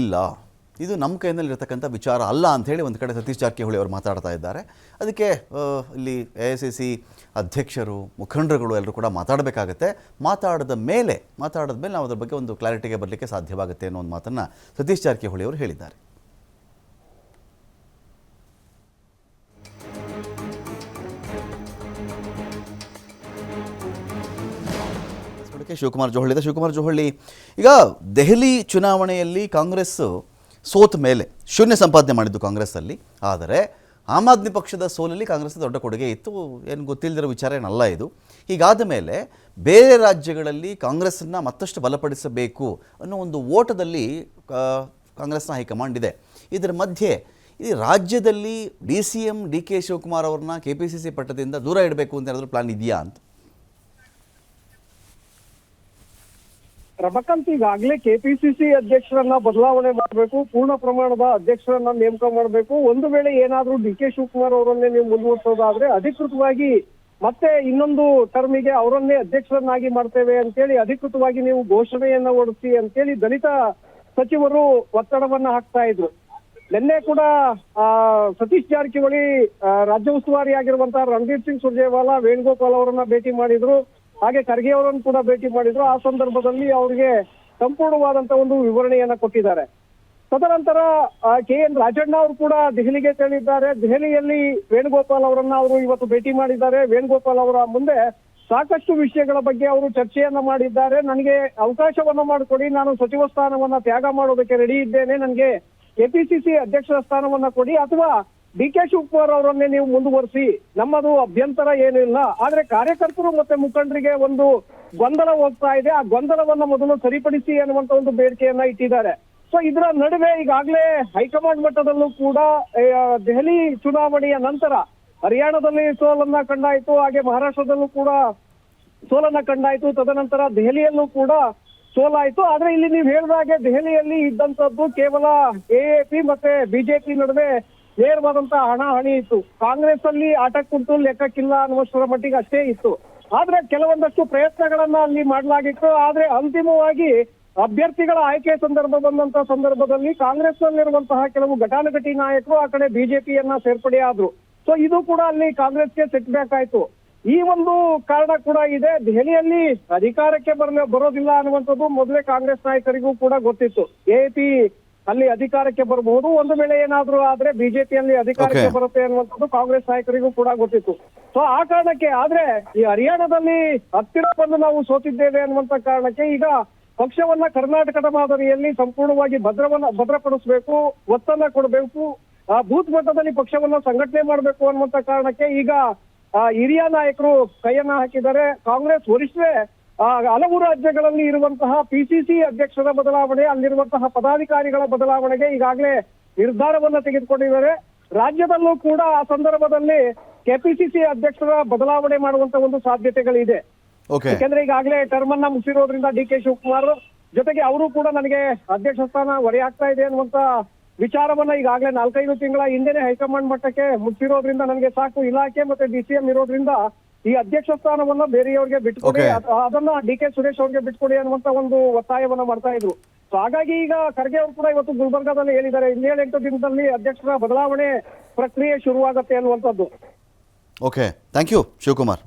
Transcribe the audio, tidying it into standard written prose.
ಇಲ್ಲ, ಇದು ನಮ್ಮ ಕೈನಲ್ಲಿರ್ತಕ್ಕಂಥ ವಿಚಾರ ಅಲ್ಲ ಅಂಥೇಳಿ ಒಂದು ಕಡೆ ಸತೀಶ್ ಜಾರಕಿಹೊಳಿ ಅವರು ಮಾತಾಡ್ತಾ ಇದ್ದಾರೆ. ಅದಕ್ಕೆ ಇಲ್ಲಿ AICC ಅಧ್ಯಕ್ಷರು, ಮುಖಂಡರುಗಳು ಎಲ್ಲರೂ ಕೂಡ ಮಾತಾಡಬೇಕಾಗತ್ತೆ. ಮಾತಾಡಿದ ಮೇಲೆ ನಾವು ಅದರ ಬಗ್ಗೆ ಒಂದು ಕ್ಲಾರಿಟಿಗೆ ಬರಲಿಕ್ಕೆ ಸಾಧ್ಯವಾಗುತ್ತೆ ಅನ್ನೋ ಒಂದು ಮಾತನ್ನು ಸತೀಶ್ ಜಾರಕಿಹೊಳಿ ಅವರು ಹೇಳಿದ್ದಾರೆ. ಶಿವಕುಮಾರ್ ಜೋಹಳ್ಳಿ, ಈಗ ದೆಹಲಿ ಚುನಾವಣೆಯಲ್ಲಿ ಕಾಂಗ್ರೆಸ್ ಸೋತ ಮೇಲೆ ಶೂನ್ಯ ಸಂಪಾದನೆ ಮಾಡಿದ್ದು ಕಾಂಗ್ರೆಸ್ಸಲ್ಲಿ. ಆದರೆ ಆಮ್ ಆದ್ಮಿ ಪಕ್ಷದ ಸೋಲಲ್ಲಿ ಕಾಂಗ್ರೆಸ್ನ ದೊಡ್ಡ ಕೊಡುಗೆ ಇತ್ತು, ಏನು ಗೊತ್ತಿಲ್ಲದಿರೋ ವಿಚಾರ ಏನಲ್ಲ ಇದು. ಹೀಗಾದ ಮೇಲೆ ಬೇರೆ ರಾಜ್ಯಗಳಲ್ಲಿ ಕಾಂಗ್ರೆಸ್ಸನ್ನು ಮತ್ತಷ್ಟು ಬಲಪಡಿಸಬೇಕು ಅನ್ನೋ ಒಂದು ಓಟದಲ್ಲಿ ಕಾಂಗ್ರೆಸ್ನ ಹೈಕಮಾಂಡ್ ಇದೆ. ಇದರ ಮಧ್ಯೆ ಈ ರಾಜ್ಯದಲ್ಲಿ DCM DK ಶಿವಕುಮಾರ್ ಅವ್ರನ್ನ KPCC ಪಟ್ಟದಿಂದ ದೂರ ಇಡಬೇಕು ಅಂತ ಏನಾದರೂ ಪ್ಲಾನ್ ಇದೆಯಾ ಅಂತ? ರಮಕಾಂತ್, ಈಗಾಗಲೇ KPCC ಅಧ್ಯಕ್ಷರನ್ನ ಬದಲಾವಣೆ ಮಾಡಬೇಕು, ಪೂರ್ಣ ಪ್ರಮಾಣದ ಅಧ್ಯಕ್ಷರನ್ನ ನೇಮಕ ಮಾಡಬೇಕು. ಒಂದು ವೇಳೆ ಏನಾದ್ರೂ DK ಶಿವಕುಮಾರ್ ಅವರನ್ನೇ ನೀವು ಮುಂದುವರಿಸೋದಾದ್ರೆ ಅಧಿಕೃತವಾಗಿ ಮತ್ತೆ ಇನ್ನೊಂದು ಟರ್ಮಿಗೆ ಅವರನ್ನೇ ಅಧ್ಯಕ್ಷರನ್ನಾಗಿ ಮಾಡ್ತೇವೆ ಅಂತೇಳಿ ಅಧಿಕೃತವಾಗಿ ನೀವು ಘೋಷಣೆಯನ್ನ ಹೊರಡಿಸಿ ಅಂತೇಳಿ ದಲಿತ ಸಚಿವರು ಒತ್ತಡವನ್ನ ಹಾಕ್ತಾ ಇದ್ರು. ನಿನ್ನೆ ಕೂಡ ಸತೀಶ್ ಜಾರಕಿಹೊಳಿ ರಾಜ್ಯ ಉಸ್ತುವಾರಿ ಆಗಿರುವಂತಹ ರಣದೀಪ್ ಸಿಂಗ್ ಸುರ್ಜೇವಾಲಾ, ವೇಣುಗೋಪಾಲ್ ಅವರನ್ನ ಭೇಟಿ ಮಾಡಿದ್ರು. ಹಾಗೆ ಖರ್ಗೆ ಅವರನ್ನು ಕೂಡ ಭೇಟಿ ಮಾಡಿದ್ರು. ಆ ಸಂದರ್ಭದಲ್ಲಿ ಅವರಿಗೆ ಸಂಪೂರ್ಣವಾದಂತ ಒಂದು ವಿವರಣೆಯನ್ನ ಕೊಟ್ಟಿದ್ದಾರೆ. ತದನಂತರ KN ರಾಜಣ್ಣ ಅವರು ಕೂಡ ದೆಹಲಿಗೆ ತೆರಳಿದ್ದಾರೆ. ದೆಹಲಿಯಲ್ಲಿ ವೇಣುಗೋಪಾಲ್ ಅವರನ್ನ ಅವರು ಇವತ್ತು ಭೇಟಿ ಮಾಡಿದ್ದಾರೆ. ವೇಣುಗೋಪಾಲ್ ಅವರ ಮುಂದೆ ಸಾಕಷ್ಟು ವಿಷಯಗಳ ಬಗ್ಗೆ ಅವರು ಚರ್ಚೆಯನ್ನ ಮಾಡಿದ್ದಾರೆ. ನನಗೆ ಅವಕಾಶವನ್ನ ಮಾಡಿಕೊಡಿ, ನಾನು ಸಚಿವ ಸ್ಥಾನವನ್ನ ತ್ಯಾಗ ಮಾಡೋದಕ್ಕೆ ರೆಡಿ ಇದ್ದೇನೆ, ನನಗೆ KPCC ಅಧ್ಯಕ್ಷರ ಸ್ಥಾನವನ್ನ ಕೊಡಿ, ಅಥವಾ DK ಶಿವಕುಮಾರ್ ಅವರನ್ನೇ ನೀವು ಮುಂದುವರಿಸಿ, ನಮ್ಮದು ಅಭ್ಯಂತರ ಏನಿಲ್ಲ. ಆದ್ರೆ ಕಾರ್ಯಕರ್ತರು ಮತ್ತೆ ಮುಖಂಡರಿಗೆ ಒಂದು ಗೊಂದಲ ಹೋಗ್ತಾ ಇದೆ, ಆ ಗೊಂದಲವನ್ನ ಮೊದಲು ಸರಿಪಡಿಸಿ ಅನ್ನುವಂತ ಒಂದು ಬೇಡಿಕೆಯನ್ನ ಇಟ್ಟಿದ್ದಾರೆ. ಸೊ ಇದರ ನಡುವೆ ಈಗಾಗಲೇ ಹೈಕಮಾಂಡ್ ಮಟ್ಟದಲ್ಲೂ ಕೂಡ ದೆಹಲಿ ಚುನಾವಣೆಯ ನಂತರ ಹರಿಯಾಣದಲ್ಲಿ ಸೋಲನ್ನ ಕಂಡಾಯ್ತು, ಹಾಗೆ ಮಹಾರಾಷ್ಟ್ರದಲ್ಲೂ ಕೂಡ ಸೋಲನ್ನ ಕಂಡಾಯ್ತು, ತದನಂತರ ದೆಹಲಿಯಲ್ಲೂ ಕೂಡ ಸೋಲಾಯ್ತು. ಆದ್ರೆ ಇಲ್ಲಿ ನೀವು ಹೇಳಿದಾಗೆ ದೆಹಲಿಯಲ್ಲಿ ಇದ್ದಂತದ್ದು ಕೇವಲ AAP ಮತ್ತೆ BJP ನಡುವೆ ನೇರವಾದಂತಹ ಹಣಾಹಣಿ ಇತ್ತು. ಕಾಂಗ್ರೆಸ್ ಅಲ್ಲಿ ಆಟಕ್ಕುಂಟು ಲೆಕ್ಕಕ್ಕಿಲ್ಲ ಅನ್ನುವಷ್ಟರ ಮಟ್ಟಿಗೆ ಅಷ್ಟೇ ಇತ್ತು. ಆದ್ರೆ ಕೆಲವೊಂದಷ್ಟು ಪ್ರಯತ್ನಗಳನ್ನ ಅಲ್ಲಿ ಮಾಡಲಾಗಿತ್ತು. ಆದ್ರೆ ಅಂತಿಮವಾಗಿ ಅಭ್ಯರ್ಥಿಗಳ ಆಯ್ಕೆ ಬಂದಂತಹ ಸಂದರ್ಭದಲ್ಲಿ ಕಾಂಗ್ರೆಸ್ ನಲ್ಲಿರುವಂತಹ ಕೆಲವು ಘಟಾನುಘಟಿ ನಾಯಕರು ಆ ಕಡೆ BJPಯನ್ನ ಸೇರ್ಪಡೆ ಆದ್ರು. ಸೊ ಇದು ಕೂಡ ಅಲ್ಲಿ ಕಾಂಗ್ರೆಸ್ಗೆ ಸೆಟ್ ಬ್ಯಾಕ್ ಆಯ್ತು. ಈ ಒಂದು ಕಾರಣ ಕೂಡ ಇದೆ. ದೆಹಲಿಯಲ್ಲಿ ಅಧಿಕಾರಕ್ಕೆ ಬರೋದಿಲ್ಲ ಅನ್ನುವಂಥದ್ದು ಮೊದಲೇ ಕಾಂಗ್ರೆಸ್ ನಾಯಕರಿಗೂ ಕೂಡ ಗೊತ್ತಿತ್ತು. AAP ಅಲ್ಲಿ ಅಧಿಕಾರಕ್ಕೆ ಬರಬಹುದು, ಒಂದು ವೇಳೆ ಏನಾದ್ರೂ ಆದ್ರೆ BJPಯಲ್ಲಿ ಅಧಿಕಾರಕ್ಕೆ ಬರುತ್ತೆ ಅನ್ನುವಂಥದ್ದು ಕಾಂಗ್ರೆಸ್ ನಾಯಕರಿಗೂ ಕೂಡ ಗೊತ್ತಿತ್ತು. ಸೊ ಆ ಕಾರಣಕ್ಕೆ, ಆದ್ರೆ ಈ ಹರಿಯಾಣದಲ್ಲಿ ಹತ್ತಿರ ಬಂದು ನಾವು ಸೋತಿದ್ದೇವೆ ಅನ್ನುವಂತ ಕಾರಣಕ್ಕೆ ಈಗ ಪಕ್ಷವನ್ನ ಕರ್ನಾಟಕದ ಮಾದರಿಯಲ್ಲಿ ಸಂಪೂರ್ಣವಾಗಿ ಭದ್ರಪಡಿಸಬೇಕು, ಒತ್ತನ್ನ ಕೊಡಬೇಕು, ಬೂತ್ ಮಟ್ಟದಲ್ಲಿ ಪಕ್ಷವನ್ನ ಸಂಘಟನೆ ಮಾಡಬೇಕು ಅನ್ನುವಂತ ಕಾರಣಕ್ಕೆ ಈಗ ಹಿರಿಯ ನಾಯಕರು ಕೈಯನ್ನ ಹಾಕಿದ್ದಾರೆ. ಕಾಂಗ್ರೆಸ್ ವರಿಷ್ಠರೇ ಹಲವು ರಾಜ್ಯಗಳಲ್ಲಿ ಇರುವಂತಹ PCC ಅಧ್ಯಕ್ಷರ ಬದಲಾವಣೆ, ಅಲ್ಲಿರುವಂತಹ ಪದಾಧಿಕಾರಿಗಳ ಬದಲಾವಣೆಗೆ ಈಗಾಗಲೇ ನಿರ್ಧಾರವನ್ನ ತೆಗೆದುಕೊಂಡಿದ್ದಾರೆ. ರಾಜ್ಯದಲ್ಲೂ ಕೂಡ ಆ ಸಂದರ್ಭದಲ್ಲಿ KPCC ಅಧ್ಯಕ್ಷರ ಬದಲಾವಣೆ ಮಾಡುವಂತ ಒಂದು ಸಾಧ್ಯತೆಗಳಿದೆ. ಯಾಕಂದ್ರೆ ಈಗಾಗಲೇ ಟರ್ಮ್ ಅನ್ನ ಮುಗಿಸಿರೋದ್ರಿಂದ DK ಶಿವಕುಮಾರ್ ಜೊತೆಗೆ ಅವರು ಕೂಡ ನನಗೆ ಅಧ್ಯಕ್ಷ ಸ್ಥಾನ ಹೊರೆಯಾಗ್ತಾ ಇದೆ ಅನ್ನುವಂತ ವಿಚಾರವನ್ನ ಈಗಾಗಲೇ 4-5 ತಿಂಗಳ ಹಿಂದೆನೆ ಹೈಕಮಾಂಡ್ ಮಟ್ಟಕ್ಕೆ ಮುಗಿಸಿರೋದ್ರಿಂದ ನನಗೆ ಸಾಕು ಇಲಾಖೆ ಮತ್ತೆ DCM ಇರೋದ್ರಿಂದ ಈ ಅಧ್ಯಕ್ಷ ಸ್ಥಾನವನ್ನ ಬೇರೆಯವರಿಗೆ ಬಿಟ್ಕೊಡಿ, ಅದನ್ನ DK ಸುರೇಶ್ ಅವ್ರಿಗೆ ಬಿಟ್ಕೊಡಿ ಅನ್ನುವಂತ ಒಂದು ಒತ್ತಾಯವನ್ನ ಮಾಡ್ತಾ ಇದ್ರು. ಸೊ ಹಾಗಾಗಿ ಈಗ ಖರ್ಗೆ ಅವರು ಕೂಡ ಇವತ್ತು ಗುಲ್ಬರ್ಗಾದಲ್ಲಿ ಹೇಳಿದ್ದಾರೆ, 7-8 ದಿನದಲ್ಲಿ ಅಧ್ಯಕ್ಷರ ಬದಲಾವಣೆ ಪ್ರಕ್ರಿಯೆ ಶುರುವಾಗತ್ತೆ ಅನ್ನುವಂಥದ್ದು. Okay, thank you Shivakumar.